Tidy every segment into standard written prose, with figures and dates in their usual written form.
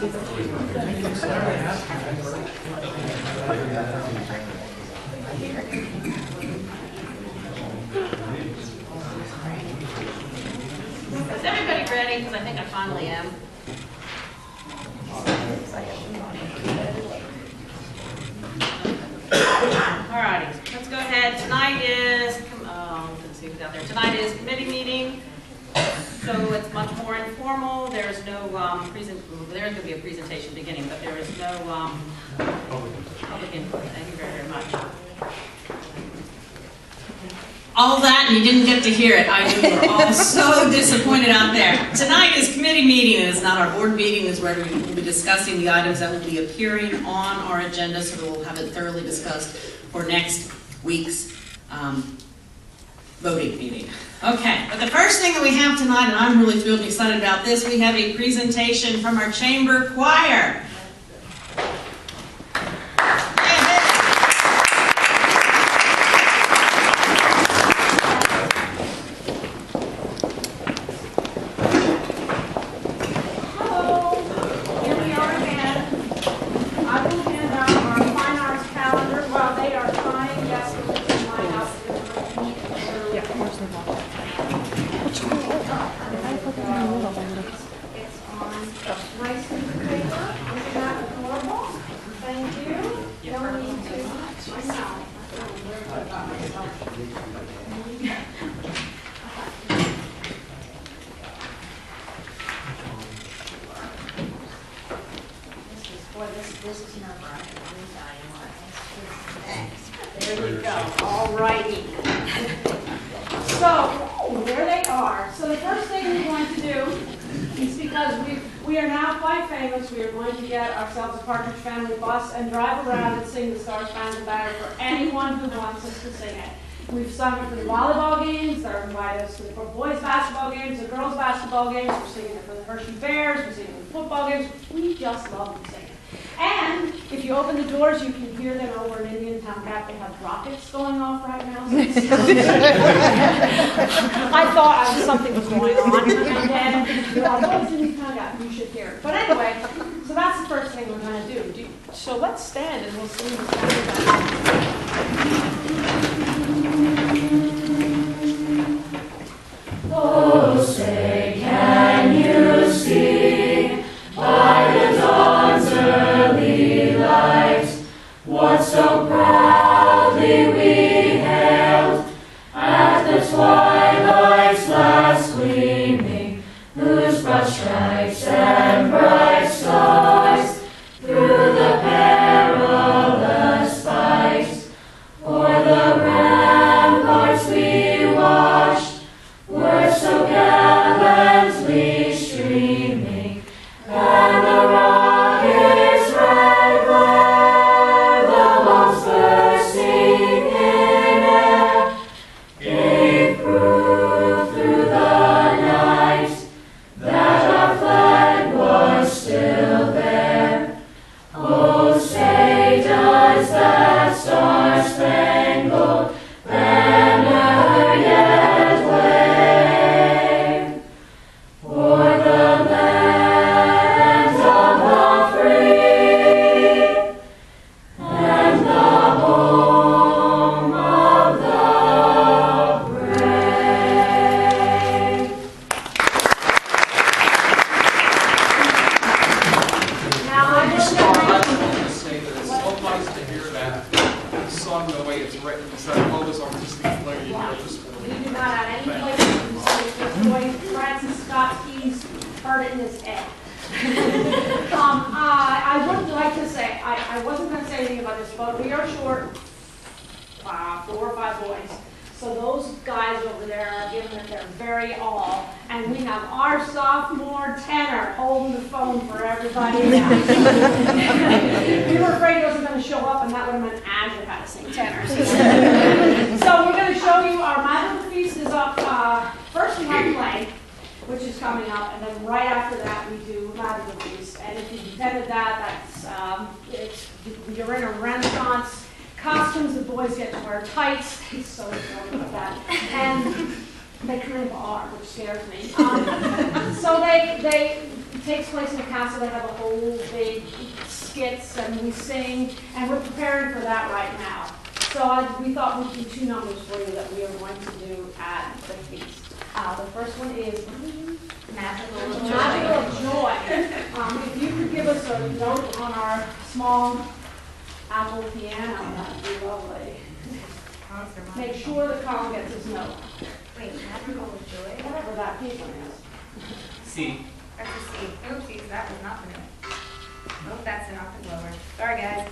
Is everybody ready? Because I think I finally am. Alrighty, let's go ahead. Tonight is, let's see who's out there. Tonight is committee meeting, so it's much more informal. There's no there's going to be a presentation beginning, but there is no public input. Thank you very, very much. All that, and you didn't get to hear it. I know we're all so disappointed out there. Tonight is committee meeting, and it's not our board meeting. It's where we will be discussing the items that will be appearing on our agenda, so that we'll have it thoroughly discussed for next week's voting meeting. Okay, but the first thing that we have tonight, and I'm really thrilled and excited about this, we have a presentation from our chamber choir. There you go. All righty. So, there they are. So the first thing we're going to do is, because we are now quite famous, we are going to get ourselves a Partridge Family bus and drive around and sing the Star Spangled Banner for anyone who wants us to sing it. We've sung it for the volleyball games, they're invited us to the boys' basketball games, the girls' basketball games, we're singing it for the Hershey Bears, we're singing it for the football games. We just love to sing it. And if you open the doors, you can hear them over in Indian Town Gap. They have rockets going off right now. So I thought something was going on, and then boys in Indian Town Gap, you should hear it. But anyway, so that's the first thing we're going to do. So let's stand and we'll sing the song. Oh, say, can you see by the dawn's early light what so proudly we hailed at the twilight's last gleaming, whose broad stripes and bright stars through the perilous fight o'er the ramparts we watched were so gallantly streaming, and the rocket's red glare, the bombs bursting in air, gave proof through the night that our flag was still there. Oh, say does that star-spangled banner yet wave o'er the land of the free and the home of the brave? Now I just say that it's so nice to hear that song the way it's written, instead of all this artistic flair you hear this we morning. do not have any place to say this boy Francis Scott Keys heard it in his head. I would like to say, I wasn't going to say anything about this, but we are short 4 or 5 boys. So those guys over there are giving it their very all. And we have our sophomore tenor holding the phone for everybody else. We were afraid he wasn't going to show up, and that would have meant Andrew had to sing tenors. So we're going to show you our Magical Feast is up. First we have play, which is coming up, and then right after that we do Magical Feast. And if you've attended that, you're in a Renaissance costumes. The boys get to wear tights. He's so excited about that. And they kind of are, which scares me. So they takes place in the castle. They have a whole big skits and we sing, and we're preparing for that right now. So we thought we'd do 2 numbers for you that we are going to do at the feast. The first one is Magical Joy. If you could give us a note on our small Apple piano, that would be lovely. Make sure the Colin gets his note. Wait, Magical Joy? Whatever that piece is. C. That's a C. Oopsies, that was not the note. Nope, that's an octave lower. Sorry, guys.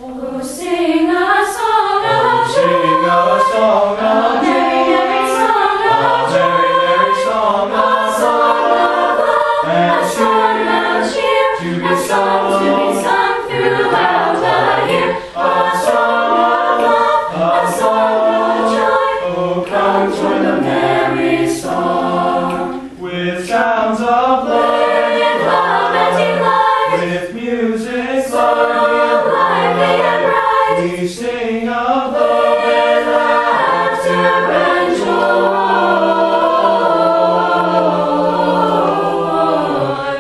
Oh, sing a song of joy. Sing a song of Merry, merry song of joy. merry song A song of love. A song of cheer. to A song throughout the year. A song of love. A song of joy. Oh, come join the merry song. with sounds of With love and delight. with music So lively and bright. we sing of With laughter and joy.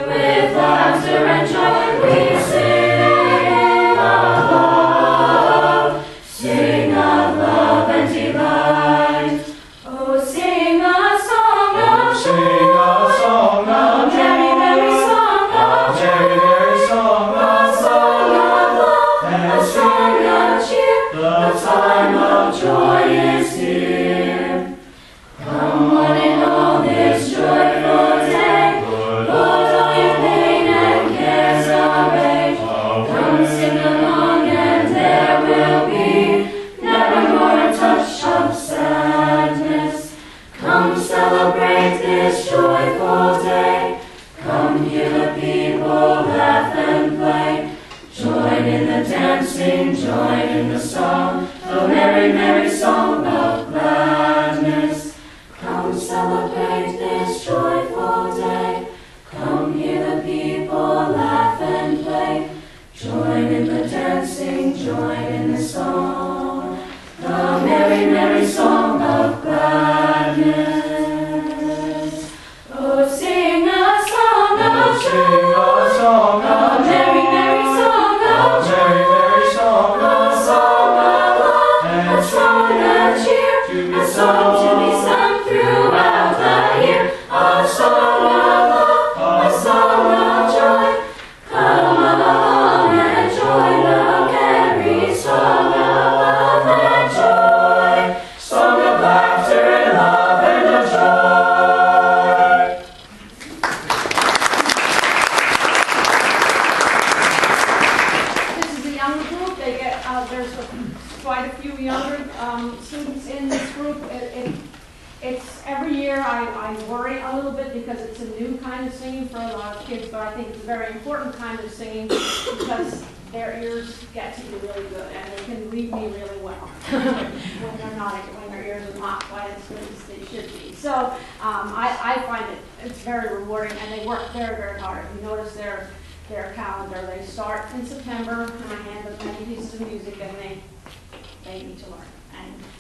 With laughter and joy we sing of love and delight. Oh, sing a song of sing a song a of merry, merry song of merry, merry song a song of love, a song of cheer. the Time of joy is here. Come one and all this joyful day. Lord, all your pain and cares away. Come sing along and there will be never more a touch of sadness. Come celebrate this joyful day. Come hear the people laugh and play. Join in the dancing, join in the song, the merry, merry song of gladness. Come celebrate this joyful day. Come hear the people laugh and play. Join in the dancing, join in the song, the merry, merry song of gladness. Oh, sing a song of sing a song a of merry, merry song of merry, merry song a song of love, a song of cheer, a song to be sung throughout the year. A song of love, a song of joy. Come along and join the merry song of love and joy. Song of laughter and love and of joy. This is a younger group. They get there's quite a few younger students in this group. It's every year I worry a little bit because it's a new kind of singing for a lot of kids, but I think it's a very important kind of singing because their ears get to be really good and they can read me really well when their ears are not quite as good as they should be. So I find it's very rewarding and they work very, very hard. If you notice their calendar, they start in September and I hand them many pieces of music and they need to learn.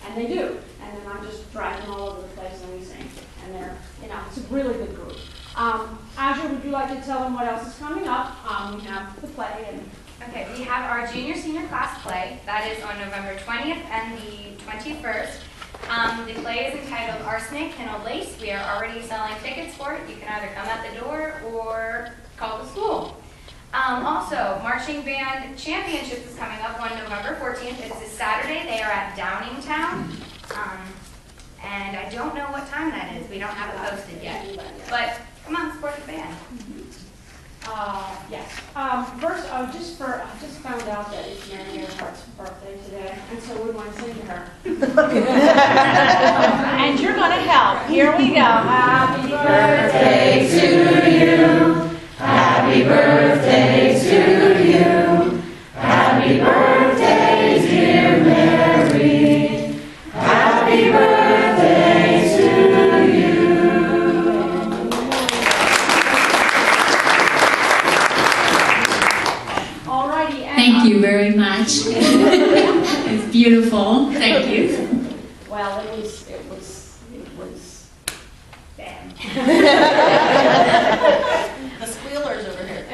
And they do. And then I just drag them all over the place and we sing. And they're, it's a really good group. Aja, would you like to tell them what else is coming up? We have the play and Okay, we have our junior-senior class play. That is on November 20th and the 21st. The play is entitled Arsenic and a Lace. We are already selling tickets for it. You can either come at the door or call the school. Also, Marching Band Championships is coming up on November 14th. It's this Saturday. They are at Downingtown. And I don't know what time that is. We don't have it posted yet. But come on, support the band. Yes. First, I just found out that it's Mary Earhart's birthday today, and so we want to sing to her. And you're going to help. Here we go. Happy birthday to you. Happy birthday to you. Happy birthday, dear Mary. Happy birthday to you. Alrighty. Thank you very much. It's beautiful. Thank you. Well, it was bad. The squealers over here.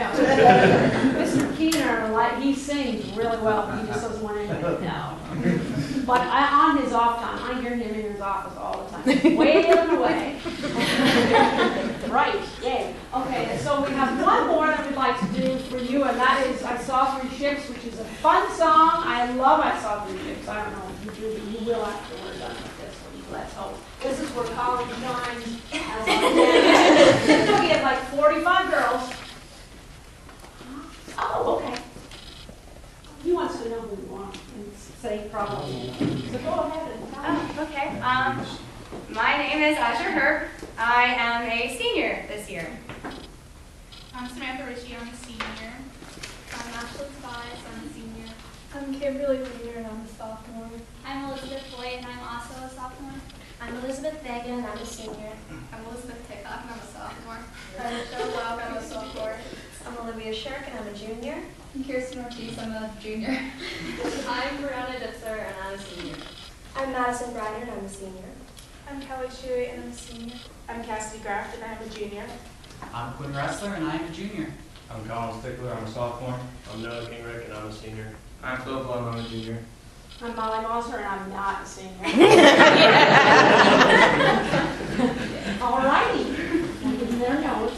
Mr. Keener, like, he sings really well, he just doesn't want anything now. But on his off time, I hear him in his office all the time, wailing away. Right, yay. Okay, so we have one more that we'd like to do for you, and that is I Saw Three Ships, which is a fun song. I love I Saw Three Ships. I don't know if you do, but you will after we're done with this one. Let's hope. This is where college shines. We have like 45 girls. Oh, okay. He wants to know who you are and say probably. So go ahead and tell me. Oh, okay. My name is Asher Herb. I am a senior this year. I'm Samantha Ritchie, I'm a senior. I'm Ashley Tobias, I'm a senior. I'm Kimberly Weiner, and I'm a sophomore. I'm Elizabeth Boyd, and I'm also a sophomore. I'm Elizabeth Began, and I'm a senior. I'm Elizabeth Tickhoff, and I'm a sophomore. I'm Michelle Laub, I'm a sophomore. I'm Olivia Shirk, and I'm a junior. I'm Kirsten Ortiz, I'm a junior. I'm Brianna Ditzer, and I'm a senior. I'm Madison Briner, and I'm a senior. I'm Kelly Shuey, and I'm a senior. I'm Cassidy Graft, and I'm a junior. I'm Quinn Wrestler, and I'm a junior. I'm Colin Stickler, I'm a sophomore. I'm Noah Kingrich, and I'm a senior. I'm Phil Blum, I'm a junior. I'm Molly Moser, and I'm not a senior. All righty. There goes.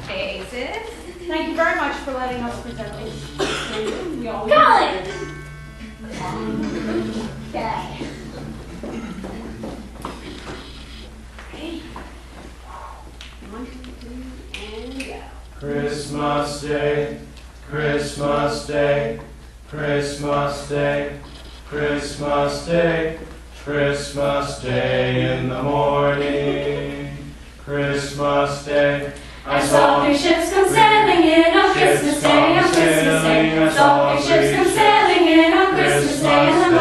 Faces. Thank you very much for letting us present this. We always Colin! Okay. One, two, and go. Christmas Day, Christmas Day, Christmas Day, Christmas Day, Christmas Day in the morning. Christmas Day, I saw three ships come sailing in on Christmas Day, on Christmas Day. I saw three ships come sailing in on Christmas Day in the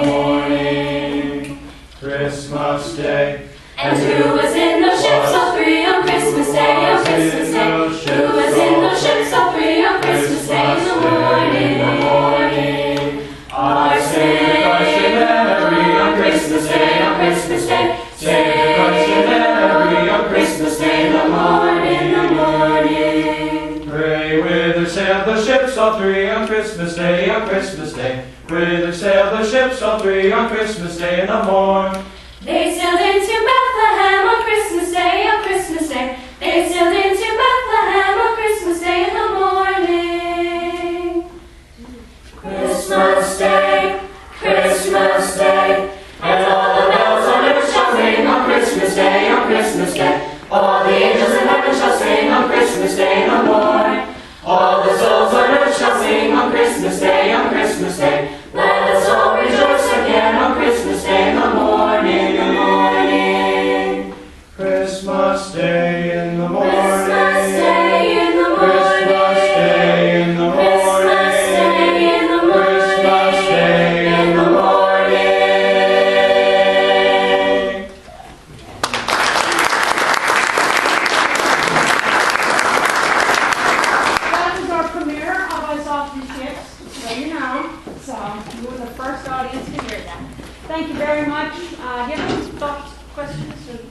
morning. Christmas Day, And who was in those ships, all three on Christmas Day, on Christmas Day? Who was in those ships, all three on Christmas Day in the morning? Our Saint Mary on Christmas Day, on Christmas Day. Saint Mary on Christmas Day in the morning. pray whither sailed the ships, all three on Christmas Day, on Christmas Day. Whither sailed the ships, all three on Christmas Day in the morn. They sailed into Bethlehem on Christmas Day, on Christmas Day. They sailed into Bethlehem on Christmas Day in the morning. Christmas Day, Christmas Day, and all the bells on earth shall ring on Christmas Day, on Christmas Day. All the angels in heaven shall sing on Christmas Day no more. All the souls on earth shall sing on Christmas Day, on Christmas Day. Let us all rejoice again on Christmas Day in the morning, in the morning. Christmas Day in the morning. Christmas Day in the morning. Christmas Day in the morning. Christmas Day in the morning. Christmas Day in the morning. That was our premiere of I Saw Three Ships, so you know. So you were the first audience to hear that. Thank you very much. Do you have any thoughts, questions? Okay.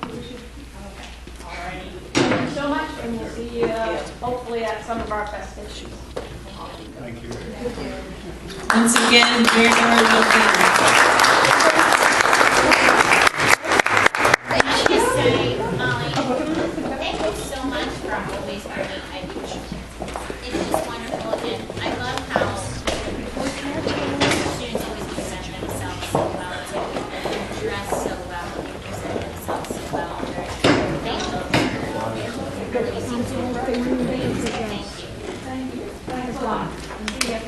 All righty. Thank you so much, and we'll see you hopefully at some of our festivities. Thank you. Once again, very welcome. Thank you, Molly. Thank you so much for always bringing education. It's just wonderful, and I love how students always present themselves so well, too. They dress so well, they present themselves so well. They're thankful. Really seem to work. Thank you. Thank you. Thanks a lot. See ya.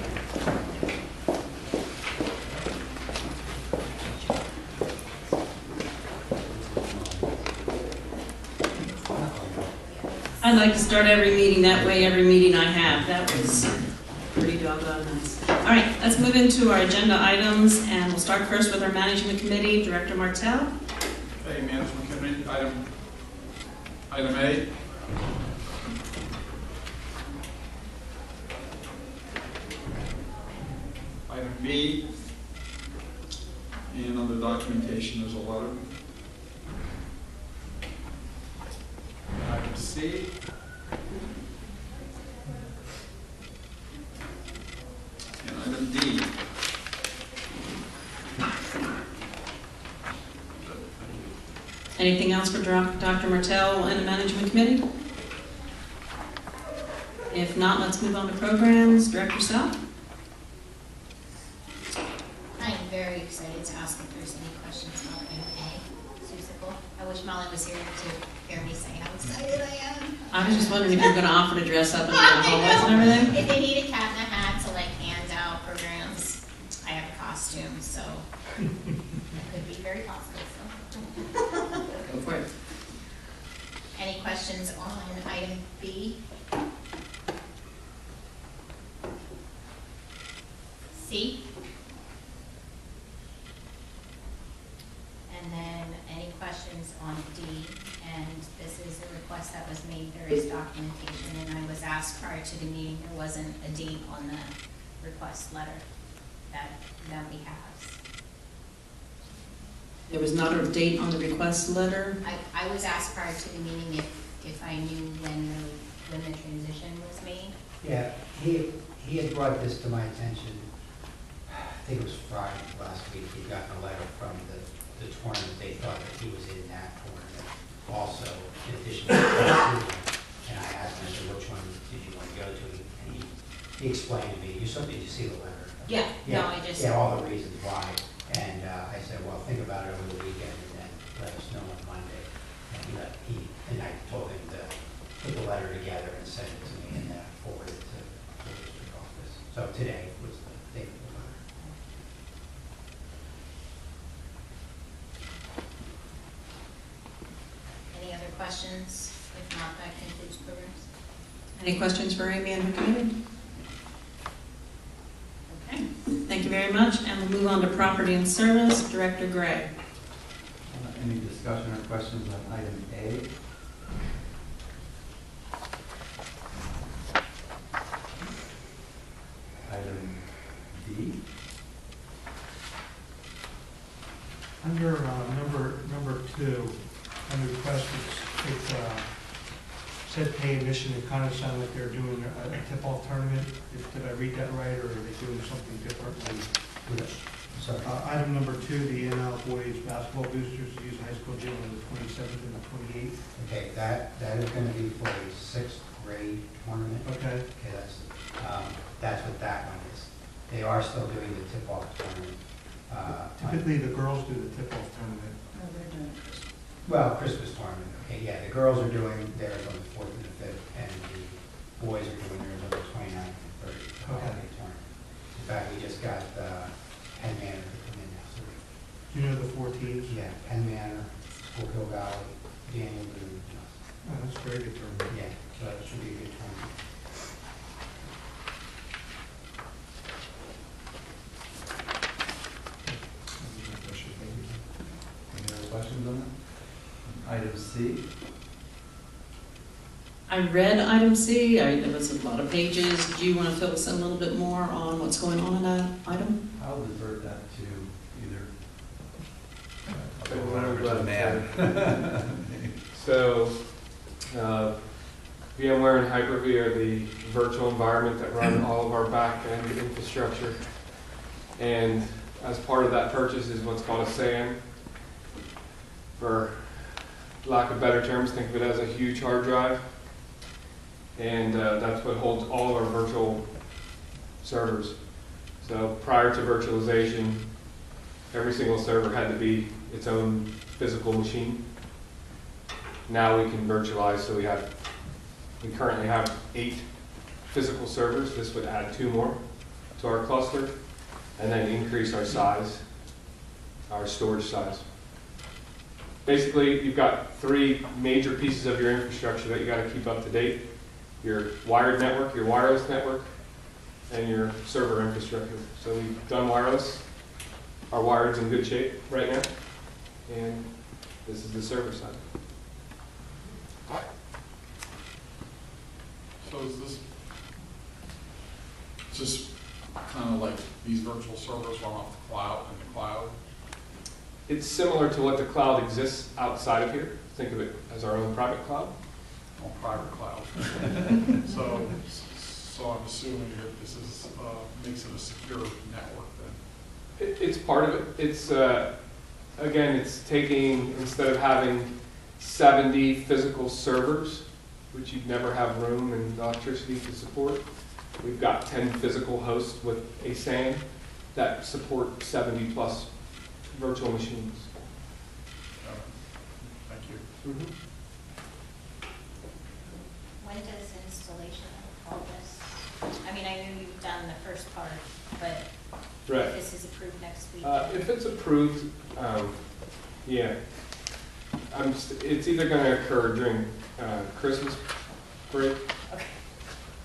I'd like to start every meeting that way, every meeting I have. That was pretty doggone nice. All right, let's move into our agenda items, and we'll start first with our management committee, Director Martell. Okay, management committee, item A. Item B, and under documentation, there's a letter. Item C. And item D. Anything else for Dr. Martell and the Management Committee? If not, let's move on to programs. Director Sell? I am very excited to ask if there's any questions about item A. Susical. I wish Molly was here to hear me say how excited I am. I was just wondering if you're going to offer to dress up in the hallways and everything? If they need a cat in a hat to like hand out programs, I have a costume, so it could be very possible. So. Go for it. Any questions on item B? C? And then any questions on D? And this is a request that was made, there is documentation, and I was asked prior to the meeting, there wasn't a date on the request letter that we have. There was not a date on the request letter. I was asked prior to the meeting if I knew when the transition was made. Yeah, he had brought this to my attention, I think it was Friday last week. He got a letter from the tournament. They thought that he was in that tournament also, in addition to that. And I asked him, I said, which one did you want to go to? And he explained to me, did you see the letter? Yeah, no, I just. Yeah, all the reasons why. And I said, well, think about it over the weekend and then let us know on Monday. And I told him to put the letter together and send it to me and then forward it to the district office. So today was the date of the letter. Any other questions? If not, that concludes programs. Any questions for Amy and her committee? Okay, thank you very much. And we'll move on to property and service. Director Gray. Any discussion or questions on item A? Item D? Under number 2, under request, it said pay admission. It kind of sounded like they're doing a tip-off tournament. Did I read that right, or are they doing something differently? Sorry. Item number 2, the NL boys basketball boosters use the high school gym on the 27th and the 28th. Okay, that is going to be for a 6th grade tournament. Okay. Okay, that's what that one is. They are still doing the tip-off tournament. Typically, the girls do the tip-off tournament. Oh, they're doing Well, Christmas tournament. Okay, yeah, the girls are doing theirs on the 4th and the 5th, and the boys are doing theirs on the 29th and 30th. The holiday tournament. In fact, we just got Penn Manor to come in now. So Do you know the 4 teams? yeah, Penn Manor, School Hill Valley, Daniel Boone. Oh, that's a very good tournament. Yeah, so that should be a good tournament. Any other questions on that? Item C? I read item C. There was a lot of pages. Do you want to fill us in a little bit more on what's going on in that item? I'll divert that to either. Whatever to the man. So, VMware and Hyper-V are the virtual environment that run all of our back-end infrastructure. And as part of that purchase is what's called a SAN. For lack of better terms, think of it as a huge hard drive. And that's what holds all of our virtual servers. So prior to virtualization, every single server had to be its own physical machine. Now we can virtualize, so we currently have 8 physical servers. This would add 2 more to our cluster, and then increase our size, our storage size. Basically, you've got 3 major pieces of your infrastructure that you got to keep up to date. Your wired network, your wireless network, and your server infrastructure. So we've done wireless. Our wired's in good shape right now. And this is the server side. So is this just kind of like these virtual servers run off the cloud, in the cloud? It's similar to what the cloud exists outside of here. Think of it as our own private cloud. Well, private cloud. So I'm assuming that this is, makes it a secure network then? It's part of it. It's, again, it's taking, instead of having 70 physical servers, which you'd never have room and electricity to support, we've got 10 physical hosts with a SAN that support 70 plus virtual machines. Thank you. Mm-hmm. When does installation of all this? I mean, I know you've done the first part, but Right. if this is approved next week. If it's approved, yeah. It's either going to occur during Christmas break Okay.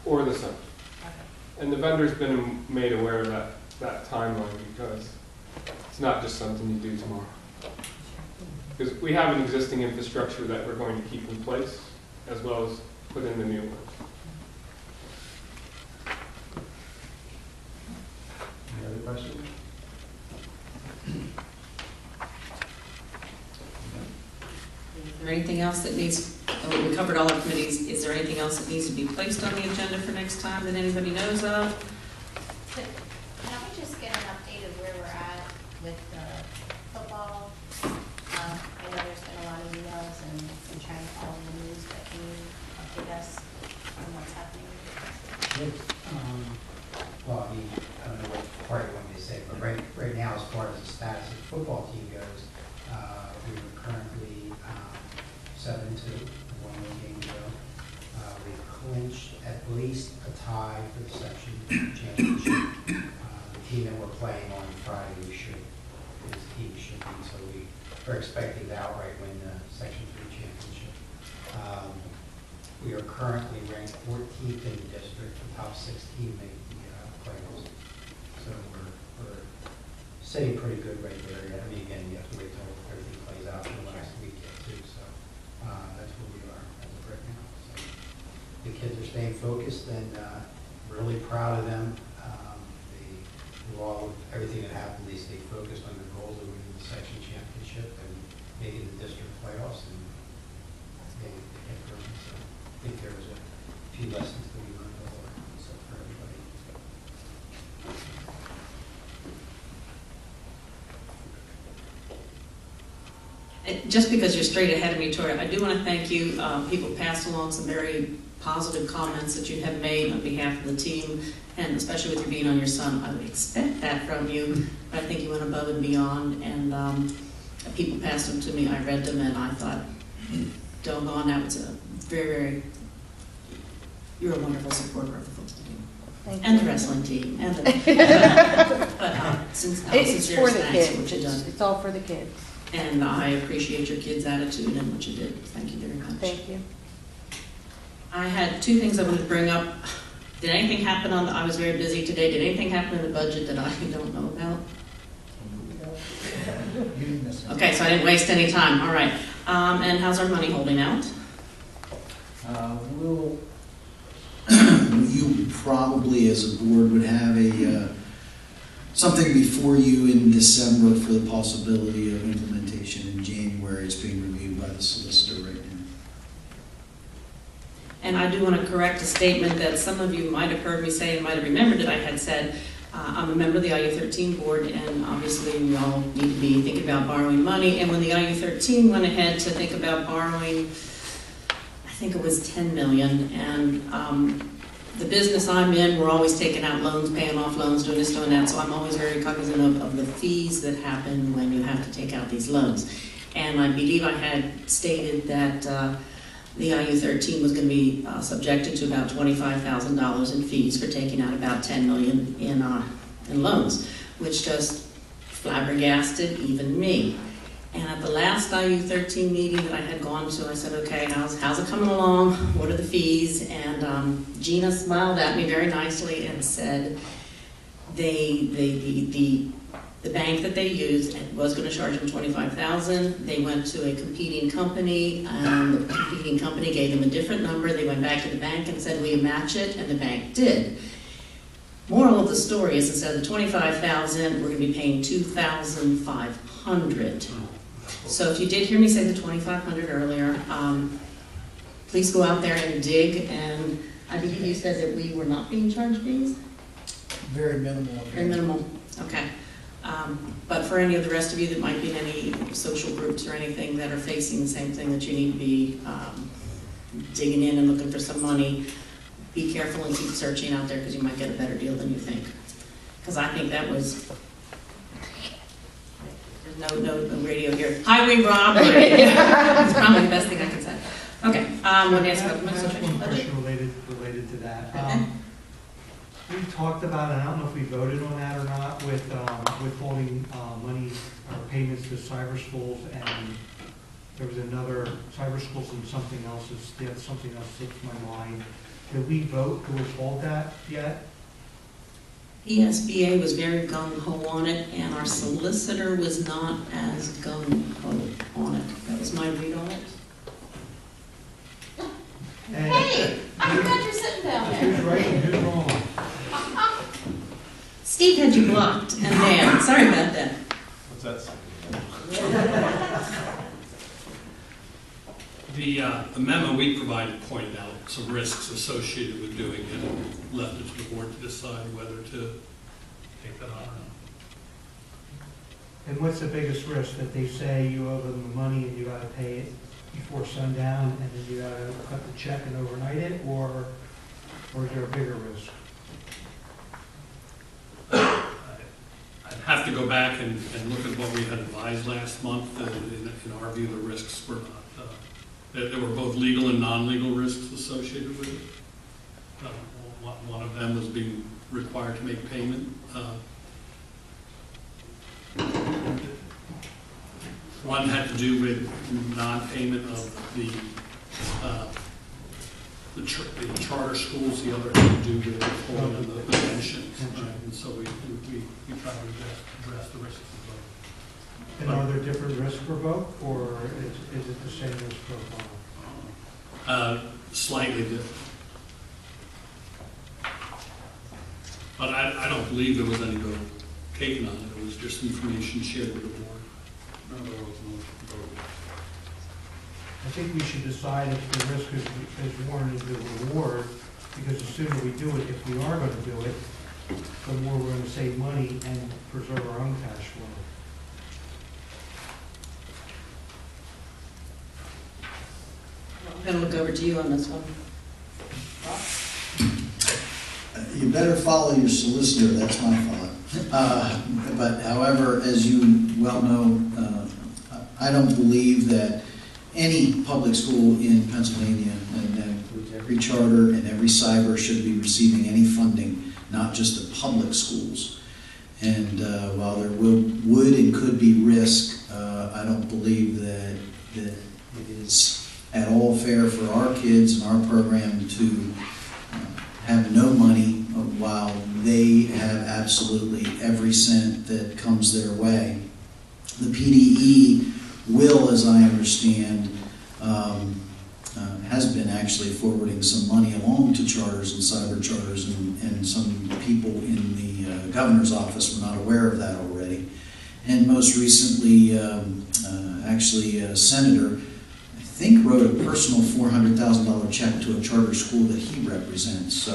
or the summer. Okay. And the vendor's been made aware of that timeline because it's not just something you do tomorrow. Because we have an existing infrastructure that we're going to keep in place as well as put in the new one. Any other questions? Is there anything else that needs, we covered all our committees, is there anything else that needs to be placed on the agenda for next time that anybody knows of? Can we just get an update of where we're at with the football? I know there's been a lot of emails and I'm trying to follow the news, but can you update us on what's happening? Well, I mean, I don't know what part you want me to say, but right now, as far as the status of the football team goes, we are currently 7-2, one more game to go. We've clinched at least a tie for the section championship. The team that we're playing on Friday, this team should be, so we are expecting to outright win the Section 3 championship. We are currently ranked 14th in the district, the top 16 make the playoffs. So we're sitting pretty good right there. I mean, again, you have to wait till everything plays out in the last week too. So that's where we are as of right now. So the kids are staying focused and really proud of them. Through all of everything that happened, they stayed focused on their goals of winning the section championship and making the district playoffs, and they kept growing. So I think there was a few lessons that we learned all around, so for everybody. Just because you're straight ahead of me, Tori, I do want to thank you. People passed along some very positive comments that you have made on behalf of the team, and especially with you being on your son. I would expect that from you, but I think you went above and beyond, and people passed them to me. I read them, and I thought, doggone, that was a very, very, you're a wonderful supporter of the football team. And the wrestling team, and It's for the thanks for what kids. you've done. It's all for the kids. And I appreciate your kids' attitude and what you did. Thank you very much. Thank you. I had two things I wanted to bring up. Did anything happen I was very busy today. Did anything happen in the budget that I don't know about? Okay, so I didn't waste any time. All right. And how's our money holding out? You probably, as a board, would have something before you in December for the possibility of implementation in January. It's being reviewed by the solicitor right now. And I do want to correct a statement that some of you might have heard me say and might have remembered that I had said. I'm a member of the IU13 board, and obviously we all need to be thinking about borrowing money. And when the IU13 went ahead to think about borrowing, I think it was $10 million, and the business I'm in, we're always taking out loans, paying off loans, doing this, doing that, so I'm always very cognizant of the fees that happen when you have to take out these loans. And I believe I had stated that the IU13 was going to be subjected to about $25,000 in fees for taking out about $10 million in loans, which just flabbergasted even me. And at the last IU13 meeting that I had gone to, I said, okay, how's it coming along? What are the fees? And Gina smiled at me very nicely and said the bank that they used was going to charge them $25,000. They went to a competing company, and the competing company gave them a different number. They went back to the bank and said, will you match it? And the bank did. Moral of the story is instead of the 25,000, we're gonna be paying 2,500. So if you did hear me say the 2,500 earlier, please go out there and dig, and I believe you said that we were not being charged fees? Very minimal. Very minimal, okay. But for any of the rest of you that might be in any social groups or anything that are facing the same thing, that you need to be digging in and looking for some money, be careful and keep searching out there, because you might get a better deal than you think. Because I think that was, there's no radio here. Highway robbery. It's probably the best thing I can say. Okay, want to ask about the One question related to that. We talked about, and I don't know if we voted on that or not, with withholding money or payments to cyber schools, and there was another cyber schools and something else slipped my mind. Did we vote to withhold that yet? ESBA was very gung-ho on it, and our solicitor was not as gung-ho on it. That was my read on it. Hey, I'm glad you're sitting down there. Who's right and who's wrong? Steve had you blocked and banned. Sorry about that. What's that? The memo we provided pointed out some risks associated with doing it and left it to the board to decide whether to take that on or not. And what's the biggest risk? That they say you owe them the money and you gotta pay it before sundown, and then you gotta cut the check and overnight it, or is there a bigger risk? I'd have to go back and look at what we had advised last month. In our view, the risks were not, there were both legal and non-legal risks associated with it. One of them was being required to make payment. One had to do with non-payment of the charter schools, the other had to do with withholding of the pensions. And so we try to address the risks of both. And are there different risks for both, or is it the same risk profile? Slightly different. But I don't believe there was any vote taken on it. It was just information shared with the board. No, there was no vote. I think we should decide if the risk is warranted the reward, because the sooner we do it, if we are going to do it, the more we're going to save money and preserve our own cash flow. I'm going to look over to you on this one. You better follow your solicitor, that's my thought. But however, as you well know, I don't believe that any public school in Pennsylvania, and that includes every charter and every cyber, should be receiving any funding, not just the public schools. And while there would and could be risk, I don't believe that it is at all fair for our kids and our program to have no money while they have absolutely every cent that comes their way. The PDE will, as I understand, has been actually forwarding some money along to charters and cyber charters, and some people in the governor's office were not aware of that already. And most recently, actually, a senator, I think, wrote a personal $400,000 check to a charter school that he represents. So,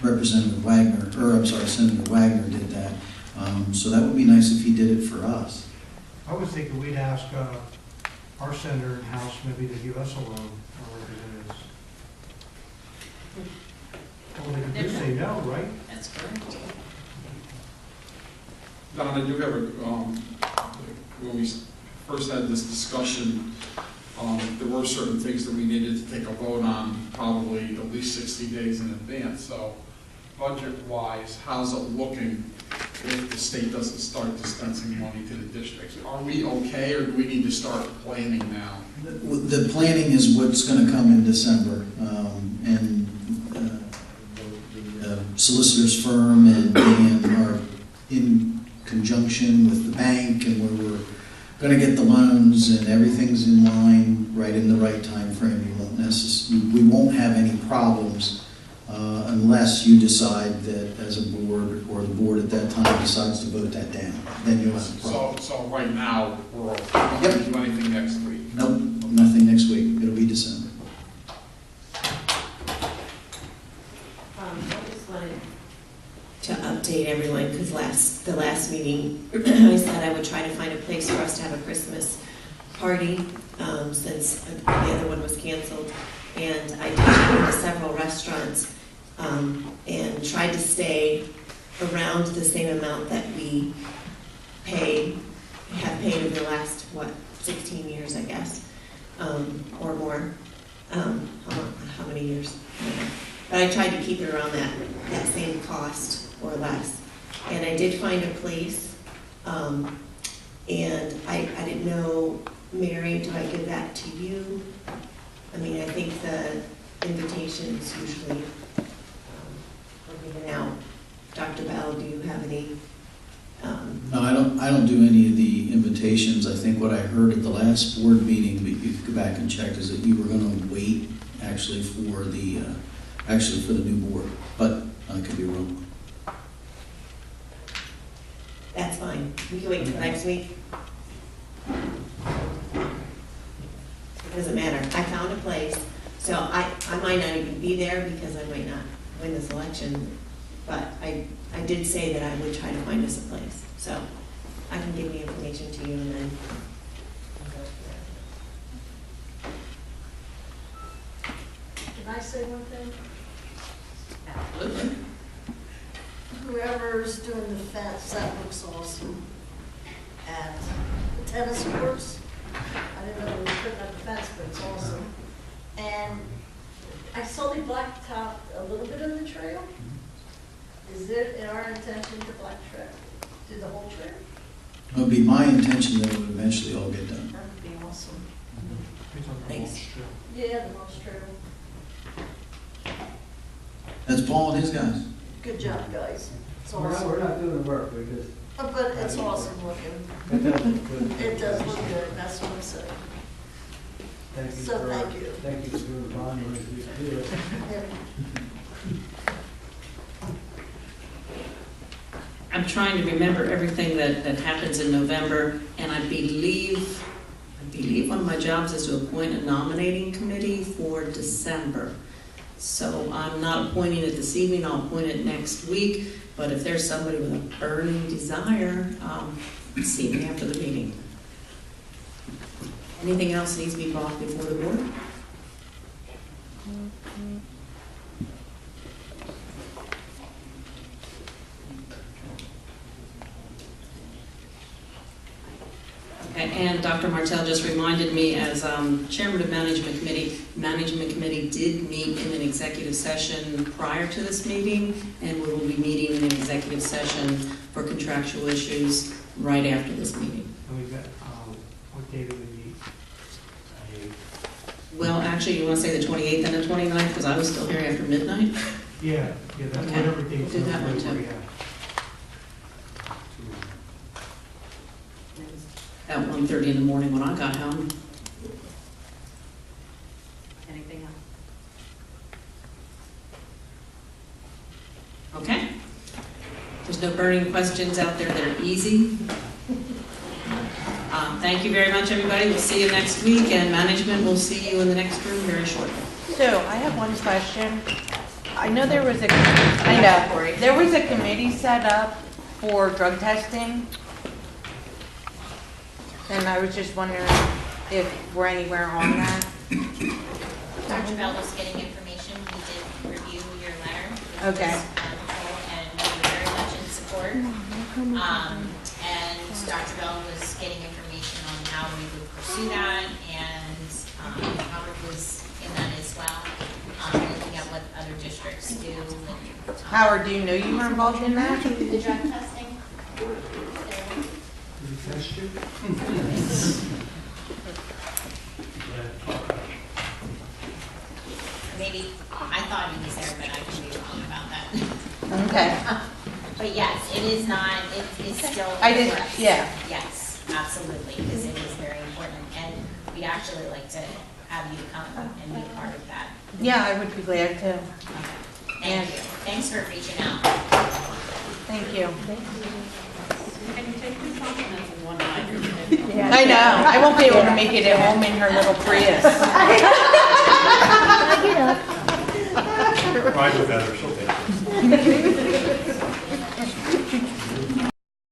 Representative Wagner, or I'm sorry, Senator Wagner did that. So that would be nice if he did it for us. I was thinking we'd ask our senator in House maybe to give us a loan, our representatives. Well, they could just say no, right? That's correct. Don, I do have a, when we first had this discussion, there were certain things that we needed to take a vote on probably at least 60 days in advance. So budget-wise, how's it looking if the state doesn't start dispensing money to the districts? Are we okay, or do we need to start planning now? The planning is what's going to come in December. And the solicitor's firm and are in conjunction with the bank, and where we're going to get the loans, and everything's in line, right in the right time frame. We won't have any problems unless you decide that as a board, or the board at that time decides to vote that down, then you'll have a problem. So right now, we're all, not going to do anything next week. Nope, nothing next week, it'll be December. I just wanted to update everyone, because the last meeting, I said I would try to find a place for us to have a Christmas party, since the other one was canceled. And I did go to several restaurants, and tried to stay around the same amount that we have paid over the last, 16 years, I guess, or more. How many years? I don't know. But I tried to keep it around that same cost or less. And I did find a place, and I didn't know, Mary, do I give that to you? I mean, I think the invitations usually are given out. Dr. Bell, do you have any? No, I don't do any of the invitations. I think what I heard at the last board meeting, but you could go back and check, is that you were going to wait actually for the new board, but I could be wrong. That's fine. We can wait until next week. It doesn't matter. I found a place, so I might not even be there because I might not win this election, but I did say that I would try to find us a place. So I can give the information to you and then we'll go from there. Can I say one thing? Absolutely. Whoever's doing the fence, that looks awesome. At the tennis courts, I didn't know they were putting up the fence, but it's awesome. And I saw they blacktopped a little bit of the trail. Is it in our intention to do the whole trail? It would be my intention that it would eventually all get done. That would be awesome. Thanks. Yeah, the most trail. That's Paul and his guys. Good job, guys. It's We're awesome. not doing the work, we're just. But it's awesome looking. It does look good. It does look good, that's what I'm saying. Thank you So for, thank you. Thank you for doing the bond work we do it. I'm trying to remember everything that happens in November, and I believe one of my jobs is to appoint a nominating committee for December. So I'm not appointing it this evening, I'll appoint it next week, but if there's somebody with a burning desire, see me after the meeting. Anything else needs to be brought before the board? Okay, and Dr. Martell just reminded me, as chairman of Management Committee did meet in an executive session prior to this meeting, and we will be meeting in an executive session for contractual issues right after this meeting. And we've got, what day do we meet? Well, actually, you want to say the 28th and the 29th, because I was still here after midnight? Yeah, that, Okay. whatever date. We'll do that one too. At 1:30 in the morning when I got home. Anything else? Okay. There's no burning questions out there that are easy. Thank you very much, everybody. We'll see you next week, and management will see you in the next room very shortly. So I have one question. I know there was a committee set up for drug testing. And I was just wondering if we're anywhere on that. Dr. Bell was getting information. We did review your letter. Okay. And we were very much in support. And Dr. Bell was getting information on how we would pursue that, and Howard was in that as well, looking at what other districts do. And, Howard, do you know you were involved in that? the drug testing. Test you? Maybe, I thought he was there, but I could be wrong about that. Okay. But yes, it is not, it is still. I did, correct. yeah. Yes, absolutely, because it is very important, and we'd actually like to have you come and be part of that. Yeah, I would be glad to. Okay. Thank you. Thanks for reaching out. Thank you. Can you take these compliments in one night? I know. I won't be able to make it at home in her little Prius. Ride with Heather, she'll take it.